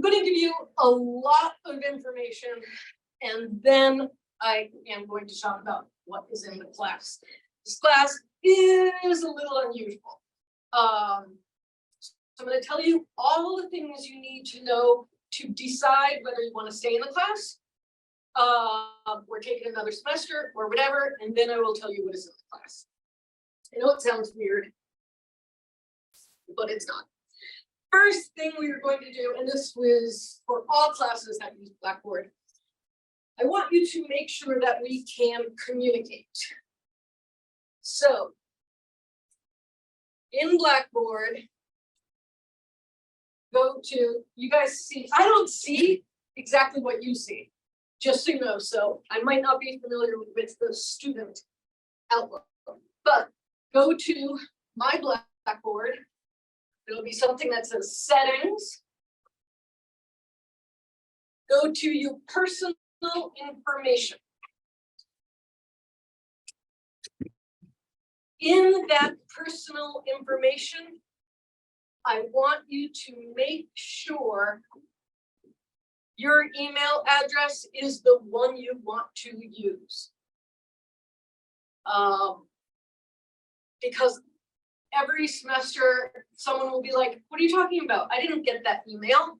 going to give you a lot of information, and then I am going to talk about what is in the class. This class is a little unusual. So I'm going to tell you all the things you need to know to decide whether you want to stay in the class, or take it another semester, or whatever, and then I will tell you what is in the class. I know it sounds weird, but it's not. First thing we are going to do, and this was for all classes that use Blackboard, I want you to make sure that we can communicate. So, in Blackboard, go to, you guys see, I don't see exactly what you see, just so you know. So I might not be familiar with the student outlook, but go to my Blackboard. It'll be something that says settings. Go to your personal information. In that personal information, I want you to make sure your email address is the one you want to use. Because every semester, someone will be like, what are you talking about? I didn't get that email.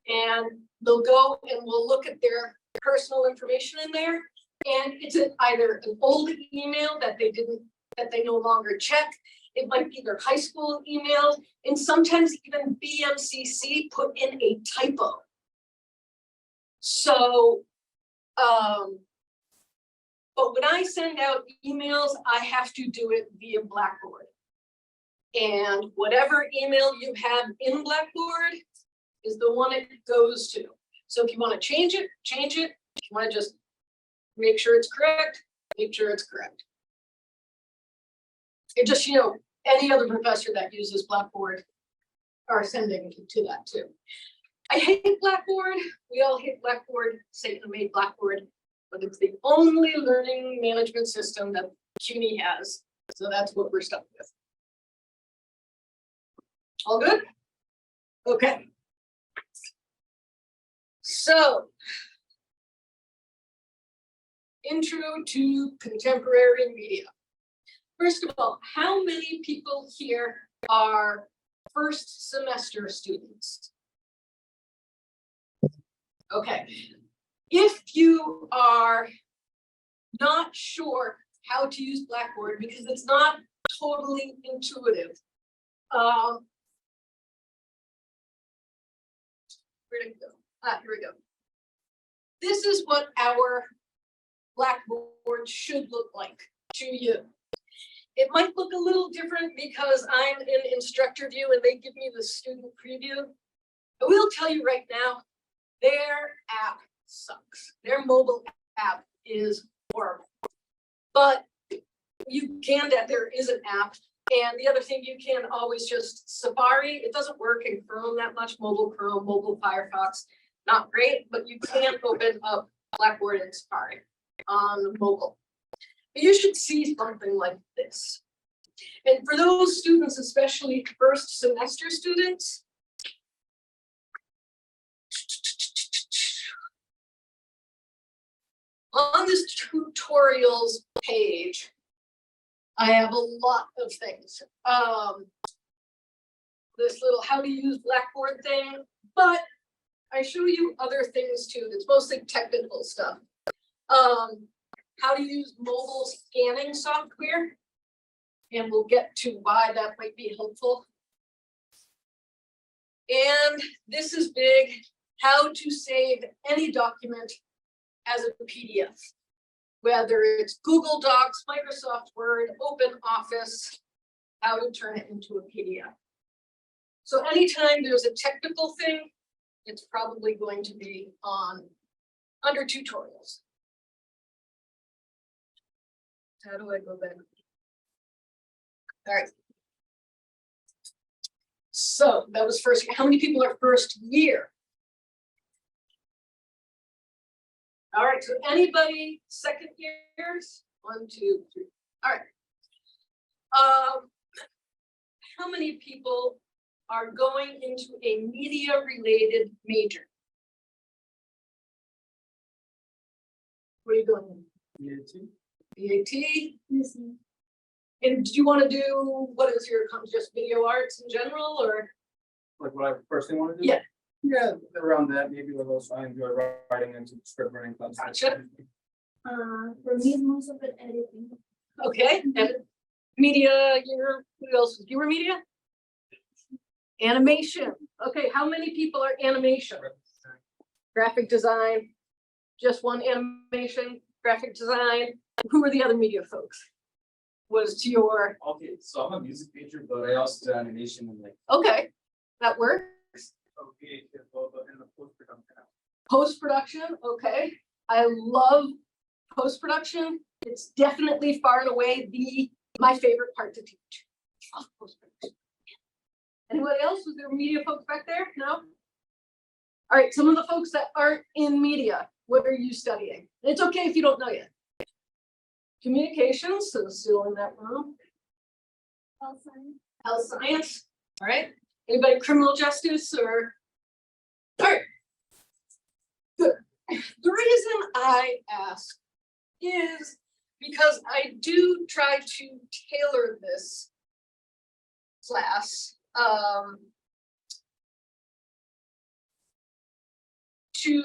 And they'll go and we'll look at their personal information in there. And it's either an old email that they no longer check. It might be their high school email. And sometimes even BMCC put in a typo. So, but when I send out emails, I have to do it via Blackboard. And whatever email you have in Blackboard is the one it goes to. So if you want to change it, change it. If you want to just make sure it's correct, make sure it's correct. And just, you know, any other professor that uses Blackboard are sending to that too. I hate Blackboard. We all hate Blackboard. Satan made Blackboard, but it's the only learning management system that CUNY has. So that's what we're stuck with. All good? Okay. So, intro to contemporary media. First of all, how many people here are first semester students? Okay. If you are not sure how to use Blackboard because it's not totally intuitive, where did it go? Here we go. This is what our Blackboard should look like to you. It might look a little different because I'm in instructor view and they give me the student preview. I will tell you right now, their app sucks. Their mobile app is horrible. But you can, that there is an app. And the other thing, you can always just Safari. It doesn't work in Chrome that much. Mobile Chrome, mobile Firefox, not great, but you can open up Blackboard in Safari on mobile. But you should see something like this. And for those students, especially first semester students, on this tutorials page, I have a lot of things. This little how to use Blackboard thing, but I show you other things too. It's mostly technical stuff. How to use mobile scanning software, and we'll get to why that might be helpful. And this is big, how to save any document as a PDF. Whether it's Google Docs, Microsoft Word, Open Office, how to turn it into a PDF. So anytime there's a technical thing, it's probably going to be under tutorials. How do I go back? All right. So that was first. How many people are first year? All right, so anybody second years? 1, 2, 3. All right. How many people are going into a media-related major? What are you going in? BAT? Listening. And do you want to do, what is your, just video arts in general, or? Like what I personally want to do? Yeah. Yeah, around that, maybe with those, I enjoy writing into script writing clubs. Gotcha. For me, it's most of it editing. Okay, and media, who else? You were media? Animation. Okay, how many people are animation? Graphic design, just one animation, graphic design. Who are the other media folks? Was to your, Okay, so I'm a music major, but I also do animation and like. okay, that works. Okay, but in the post-production. Post-production, okay. I love post-production. It's definitely far and away my favorite part to teach. Love post-production. Anybody else? Was there media folks back there? No? All right, some of the folks that aren't in media, what are you studying? It's okay if you don't know yet. Communications, so still in that room. Health science. Health science, all right. Anybody criminal justice or? All right. Good. The reason I ask is because I do try to tailor this class to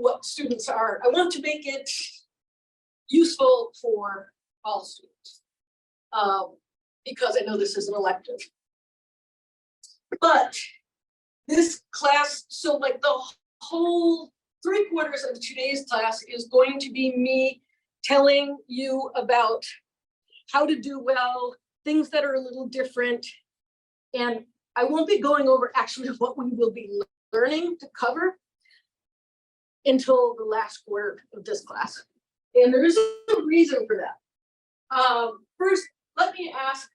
what students are. I want to make it useful for all students because I know this is an elective. But this class, so like the whole 3/4 of today's class is going to be me telling you about how to do well, things that are a little different. And I won't be going over actually what we will be learning to cover until the last quarter of this class. And there is a reason for that. First, let me ask,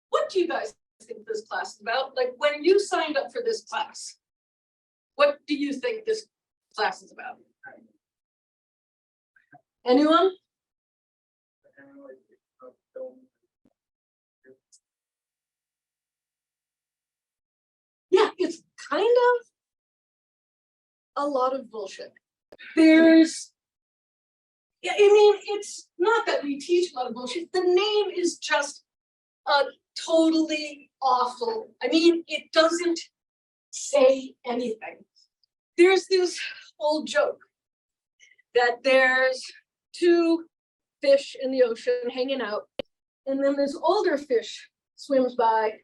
what do you guys think this class is about? Like when you signed up for this class, what do you think this class is about? Anyone? Yeah, it's kind of a lot of bullshit. There's, yeah, I mean, it's not that we teach a lot of bullshit. The name is just totally awful. I mean, it doesn't say anything. There's this old joke that there's two fish in the ocean hanging out, and then this older fish swims by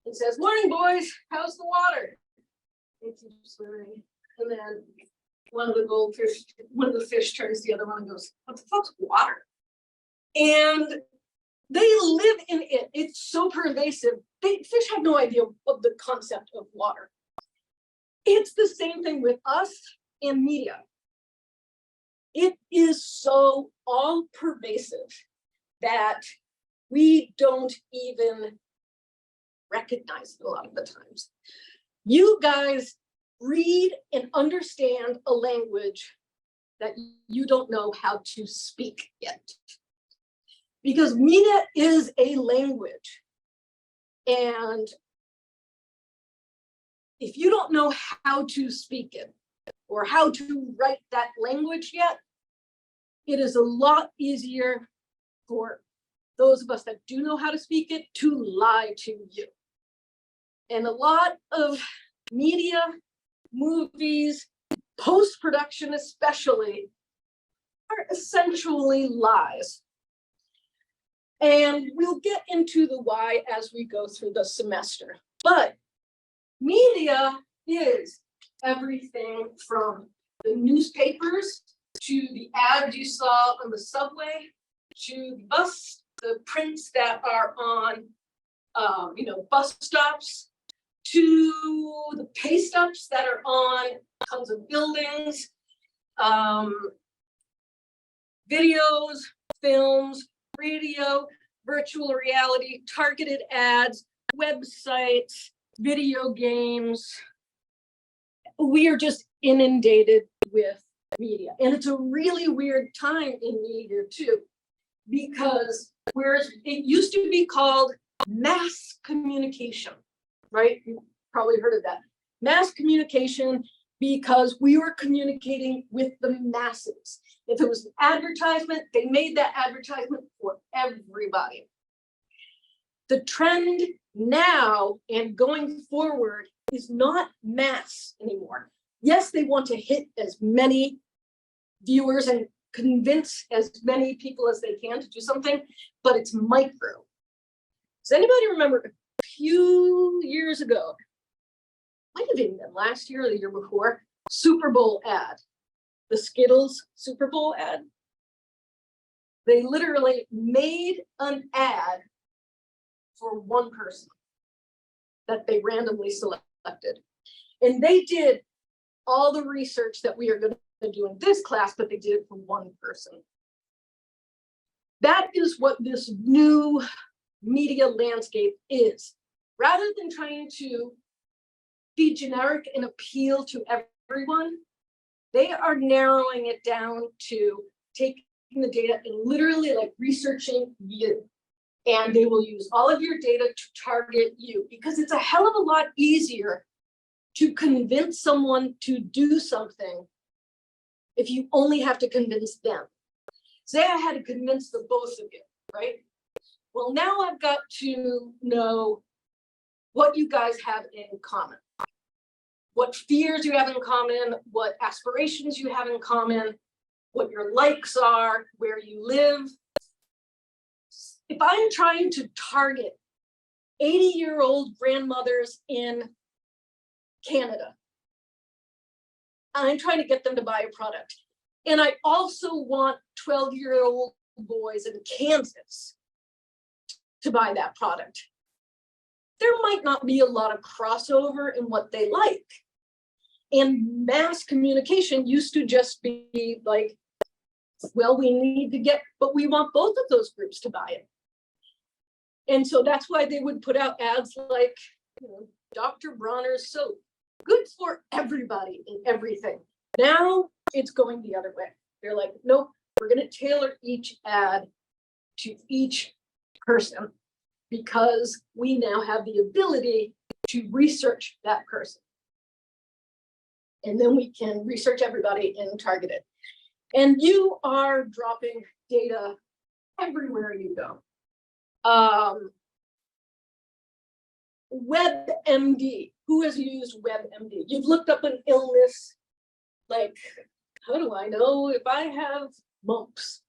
and says, "Morning, boys, how's the water?" They keep swimming, and then one of the fish turns to the other one and goes, "What the fuck's water?" And they live in it. It's so pervasive. Fish have no idea of the concept of water. It's the same thing with us and media. It is so all pervasive that we don't even recognize it a lot of the times. You guys read and understand a language that you don't know how to speak yet. Because media is a language. And if you don't know how to speak it or how to write that language yet, it is a lot easier for those of us that do know how to speak it to lie to you. And a lot of media, movies, post-production especially, are essentially lies. And we'll get into the why as we go through the semester. But media is everything from the newspapers to the ads you saw on the subway, to the bus, the prints that are on, bus stops, to the pay stubs that are on tons of buildings, videos, films, radio, virtual reality, targeted ads, websites, video games. We are just inundated with media. And it's a really weird time in media too, because whereas it used to be called mass communication, right? probably heard of that. Mass communication, because we were communicating with the masses. If it was an advertisement, they made that advertisement for everybody. The trend now and going forward is not mass anymore. Yes, they want to hit as many viewers and convince as many people as they can to do something, but it's micro. Does anybody remember a few years ago, might have even been last year or the year before, Super Bowl ad, the Skittles Super Bowl ad? They literally made an ad for one person that they randomly selected. And they did all the research that we are going to do in this class, but they did it for one person. That is what this new media landscape is. Rather than trying to be generic and appeal to everyone, they are narrowing it down to taking the data and literally like researching you. And they will use all of your data to target you, because it's a hell of a lot easier to convince someone to do something if you only have to convince them. Say I had to convince the both of you, right? Well, now I've got to know what you guys have in common, what fears you have in common, what aspirations you have in common, what your likes are, where you live. If I'm trying to target 80-year-old grandmothers in Canada, I'm trying to get them to buy a product. And I also want 12-year-old boys in Kansas to buy that product. There might not be a lot of crossover in what they like. And mass communication used to just be like, well, we need to get, but we want both of those groups to buy it. And so that's why they would put out ads like, you know, Dr. Bronner's soap, good for everybody and everything. Now it's going the other way. They're like, nope, we're going to tailor each ad to each person, because we now have the ability to research that person. And then we can research everybody and target it. And you are dropping data everywhere you go. WebMD, who has used WebMD? You've looked up an illness, like, how do I know if I have mumps?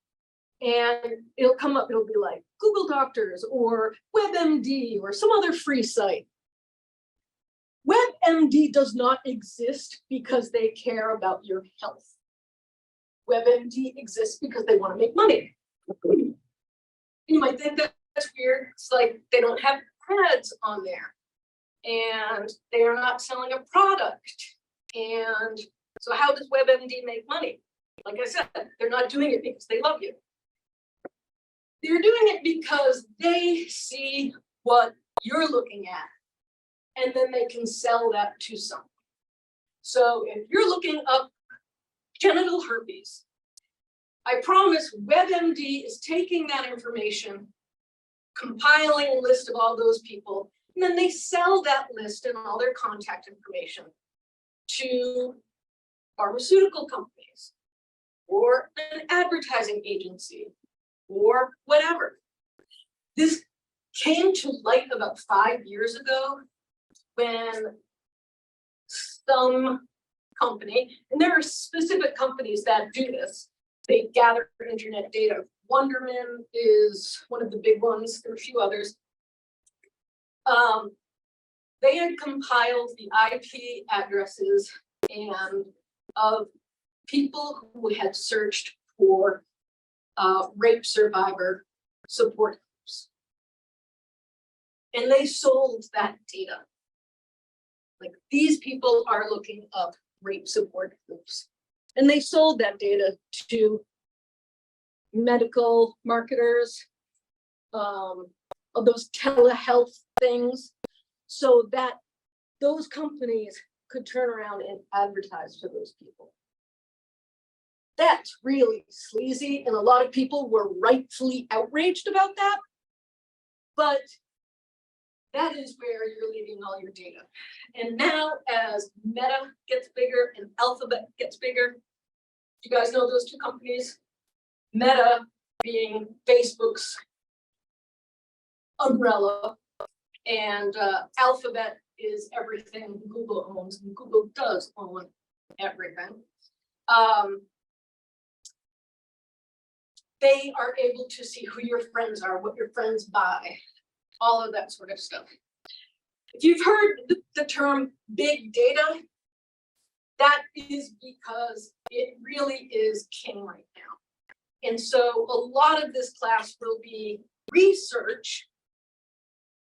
And it'll come up, it'll be like Google Doctors or WebMD or some other free site. WebMD does not exist because they care about your health. WebMD exists because they want to make money. You might think that that's weird. It's like they don't have ads on there and they are not selling a product. And so how does WebMD make money? Like I said, they're not doing it because they love you. They're doing it because they see what you're looking at, and then they can sell that to someone. So if you're looking up genital herpes, I promise WebMD is taking that information, compiling a list of all those people, and then they sell that list and all their contact information to pharmaceutical companies or an advertising agency or whatever. This came to light about 5 years ago when some company, and there are specific companies that do this, they gather internet data. Wonderman is one of the big ones. There are a few others. They had compiled the IP addresses and of people who had searched for rape survivor support groups. And they sold that data. Like, these people are looking up rape support groups. And they sold that data to medical marketers, of those telehealth things, so that those companies could turn around and advertise to those people. That's really sleazy, and a lot of people were rightfully outraged about that. But that is where you're leaving all your data. And now as Meta gets bigger and Alphabet gets bigger, you guys know those two companies? Meta being Facebook's umbrella, and Alphabet is everything Google owns, and Google does own everything. They are able to see who your friends are, what your friends buy, all of that sort of stuff. If you've heard the term big data, that is because it really is king right now. And so a lot of this class will be research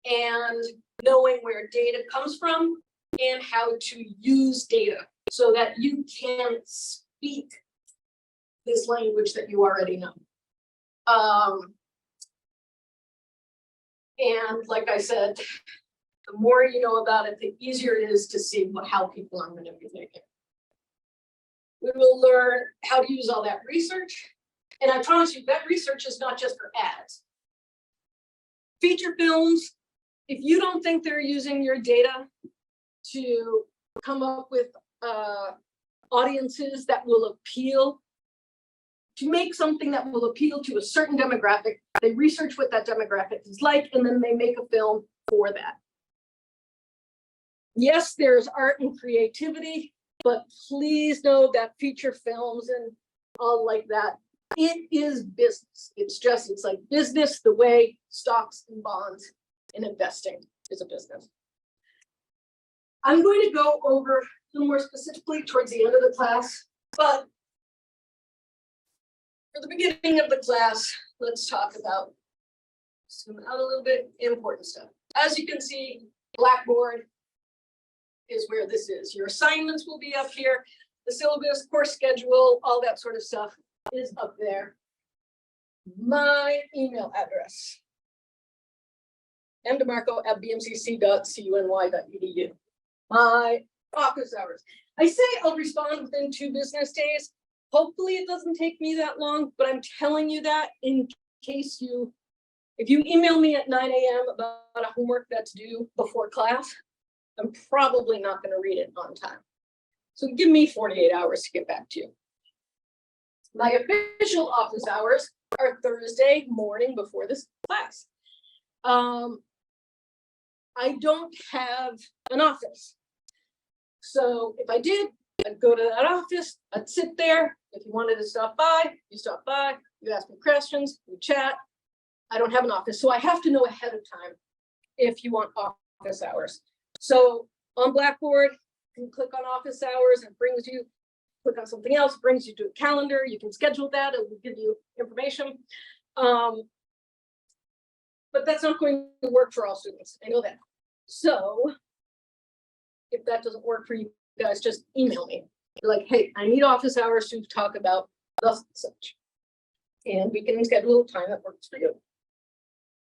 and knowing where data comes from and how to use data so that you can speak this language that you already know. And like I said, the more you know about it, the easier it is to see how people are manipulating it. We will learn how to use all that research. And I promise you that research is not just for ads. Feature films, if you don't think they're using your data to come up with audiences that will appeal, to make something that will appeal to a certain demographic, they research what that demographic is like, and then they make a film for that. Yes, there's art and creativity, but please know that feature films and all like that, it is business. It's like business the way stocks and bonds and investing is a business. I'm going to go over a little more specifically towards the end of the class, but for the beginning of the class, let's talk about, zoom out a little bit, important stuff. As you can see, Blackboard is where this is. Your assignments will be up here. The syllabus, course schedule, all that sort of stuff is up there. My email address, mdemarco@bmcc.cuny.edu. My office hours. I say I'll respond within 2 business days. Hopefully it doesn't take me that long, but I'm telling you that in case if you email me at 9 a.m. about a homework that's due before class, I'm probably not going to read it on time. So give me 48 hours to get back to you. My official office hours are Thursday morning before this class. I don't have an office. So if I did, I'd go to that office, I'd sit there. If you wanted to stop by, you stop by, you ask me questions, we chat. I don't have an office, so I have to know ahead of time if you want office hours. So on Blackboard, you can click on office hours, it brings you, click on something else, it brings you to a calendar, you can schedule that, it will give you information. But that's not going to work for all students, I know that. So if that doesn't work for you guys, just email me. You're like, hey, I need office hours to talk about thus and such. And we can schedule a time that works for you.